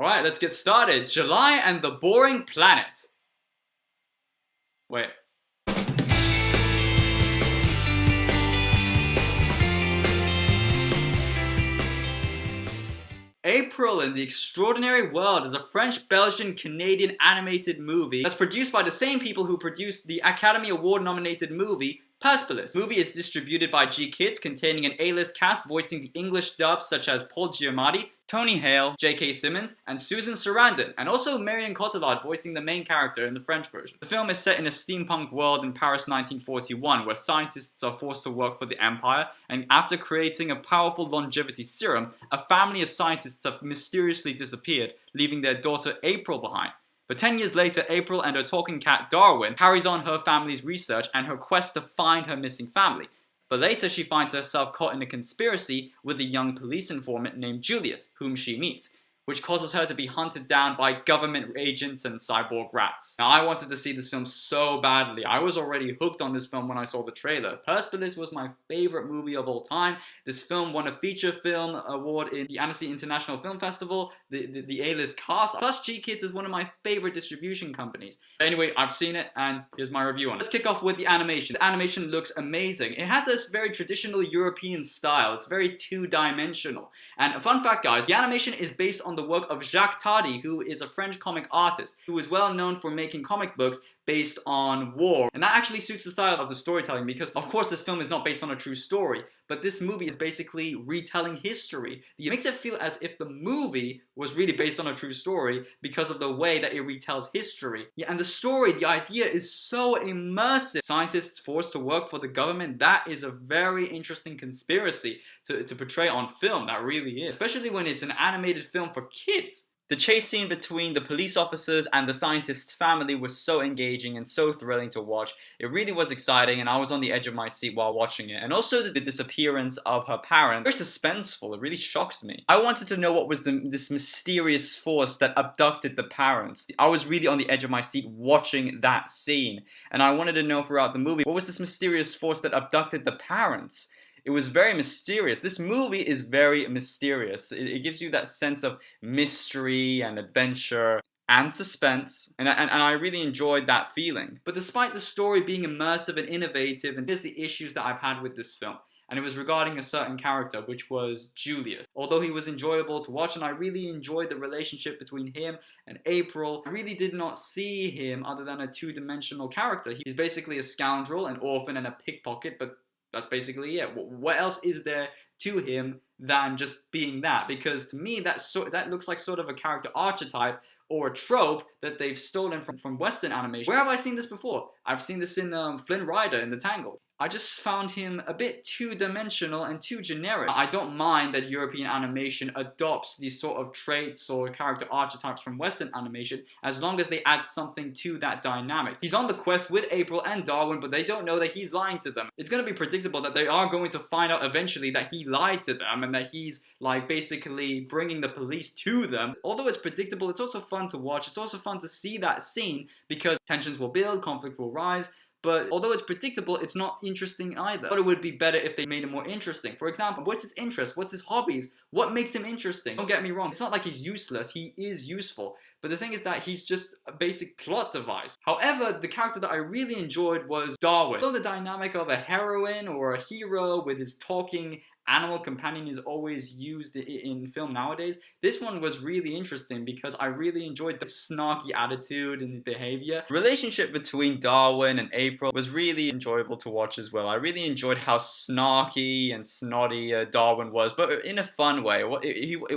Alright, let's get started. July and the Boring Planet. Wait. April in the Extraordinary World is a French-Belgian-Canadian animated movie that's produced by the same people who produced the Academy Award-nominated movie Persepolis. The movie is distributed by G-Kids, containing an A-list cast voicing the English dubs such as Paul Giamatti, Tony Hale, J.K. Simmons, and Susan Sarandon, and also Marion Cotillard voicing the main character in the French version. The film is set in a steampunk world in Paris 1941, where scientists are forced to work for the Empire, and after creating a powerful longevity serum, a family of scientists have mysteriously disappeared, leaving their daughter April behind. But 10 years later, April and her talking cat Darwin carries on her family's research and her quest to find her missing family. But later she finds herself caught in a conspiracy with a young police informant named Julius, whom she meets, which causes her to be hunted down by government agents and cyborg rats. Now, I wanted to see this film so badly. I was already hooked on this film when I saw the trailer. Persepolis was my favorite movie of all time. This film won a feature film award in the Annecy International Film Festival, the A-list cast, plus G-Kids is one of my favorite distribution companies. Anyway, I've seen it, and here's my review on it. Let's kick off with the animation. The animation looks amazing. It has this very traditional European style. It's very two-dimensional. And a fun fact, guys, the animation is based on the work of Jacques Tardy, who is a French comic artist, who is well known for making comic books based on war. And that actually suits the style of the storytelling because, of course, this film is not based on a true story, but this movie is basically retelling history. It makes it feel as if the movie was really based on a true story because of the way that it retells history. Yeah, and the story, the idea is so immersive. Scientists forced to work for the government, that is a very interesting conspiracy to portray on film, that really is. Especially when it's an animated film for kids. The chase scene between the police officers and the scientist's family was so engaging and so thrilling to watch. It really was exciting and I was on the edge of my seat while watching it. And also the disappearance of her parents, very suspenseful, it really shocked me. I wanted to know what was this mysterious force that abducted the parents. I was really on the edge of my seat watching that scene. And I wanted to know throughout the movie, what was this mysterious force that abducted the parents? It was very mysterious. This movie is very mysterious. It gives you that sense of mystery and adventure and suspense, and I really enjoyed that feeling. But despite the story being immersive and innovative, and here's the issues that I've had with this film, and it was regarding a certain character, which was Julius. Although he was enjoyable to watch, and I really enjoyed the relationship between him and April, I really did not see him other than a two-dimensional character. He's basically a scoundrel, an orphan, and a pickpocket, but that's basically it. What else is there to him than just being that? Because to me, that looks like sort of a character archetype or a trope that they've stolen from Western animation. Where have I seen this before? I've seen this in Flynn Rider in The Tangled. I just found him a bit two-dimensional and too generic. I don't mind that European animation adopts these sort of traits or character archetypes from Western animation as long as they add something to that dynamic. He's on the quest with April and Darwin, but they don't know that he's lying to them. It's going to be predictable that they are going to find out eventually that he lied to them and that he's like basically bringing the police to them. Although it's predictable, it's also fun to watch. It's also fun to see that scene because tensions will build, conflict will rise. But although it's predictable, it's not interesting either. But it would be better if they made it more interesting. For example, what's his interest? What's his hobbies? What makes him interesting? Don't get me wrong, it's not like he's useless, he is useful. But the thing is that he's just a basic plot device. However, the character that I really enjoyed was Darwin. Though the dynamic of a heroine or a hero with his talking animal companion is always used in film nowadays, this one was really interesting because I really enjoyed the snarky attitude and behavior. The relationship between Darwin and April was really enjoyable to watch as well. I really enjoyed how snarky and snotty Darwin was, but in a fun way.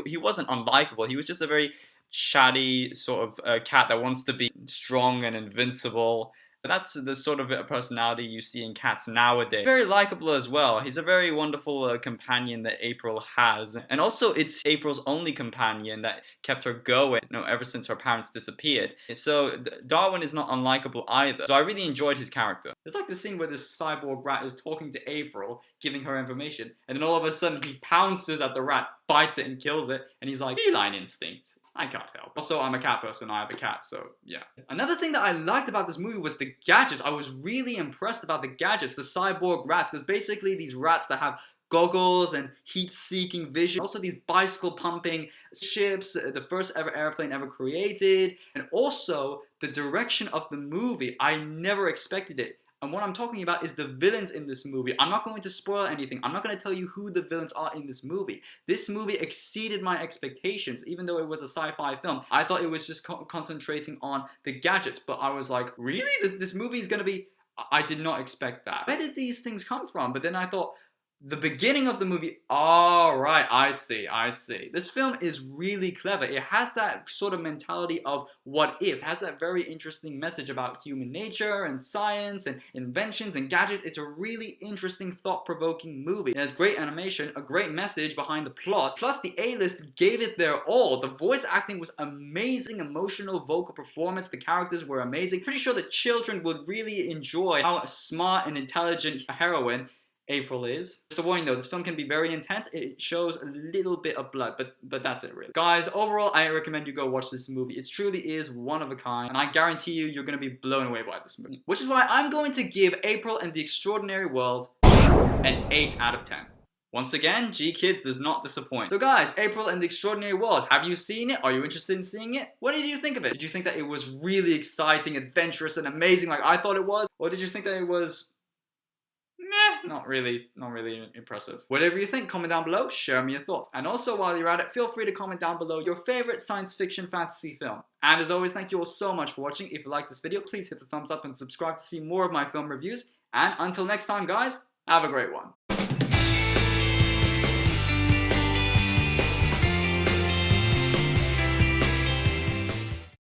He wasn't unlikable, he was just a very chatty sort of cat that wants to be strong and invincible. That's the sort of personality you see in cats nowadays. Very likable as well. He's a very wonderful companion that April has. And also it's April's only companion that kept her going, ever since her parents disappeared. So Darwin is not unlikable either. So I really enjoyed his character. It's like the scene where this cyborg rat is talking to April, giving her information, and then all of a sudden he pounces at the rat, bites it and kills it, and he's like, feline instinct. I can't help. Also, I'm a cat person, I have a cat, so yeah. Another thing that I liked about this movie was the gadgets. I was really impressed about the gadgets, the cyborg rats. There's basically these rats that have goggles and heat-seeking vision. Also these bicycle-pumping ships, the first ever airplane ever created. And also the direction of the movie. I never expected it. And what I'm talking about is the villains in this movie. I'm not going to spoil anything. I'm not going to tell you who the villains are in this movie. This movie exceeded my expectations, even though it was a sci-fi film. I thought it was just concentrating on the gadgets, but I was like, really? This movie is going to be... I did not expect that. Where did these things come from? But then I thought, the beginning of the movie, all right, I see. This film is really clever. It has that sort of mentality of what if. It has that very interesting message about human nature and science and inventions and gadgets. It's a really interesting, thought-provoking movie. It has great animation, a great message behind the plot, plus the A-list gave it their all. The voice acting was amazing, emotional vocal performance. The characters were amazing. Pretty sure the children would really enjoy how smart and intelligent a heroine April is. Just a warning though, this film can be very intense. It shows a little bit of blood, but that's it really. Guys, overall, I recommend you go watch this movie. It truly is one of a kind, and I guarantee you, you're gonna be blown away by this movie. Which is why I'm going to give April and the Extraordinary World an 8 out of 10. Once again, G-Kids does not disappoint. So guys, April and the Extraordinary World, have you seen it? Are you interested in seeing it? What did you think of it? Did you think that it was really exciting, adventurous, and amazing like I thought it was? Or did you think that it was... meh, not really impressive. Whatever you think, comment down below, share me your thoughts. And also while you're at it, feel free to comment down below your favorite science fiction fantasy film. And as always, thank you all so much for watching. If you like this video, please hit the thumbs up and subscribe to see more of my film reviews. And until next time guys, have a great one.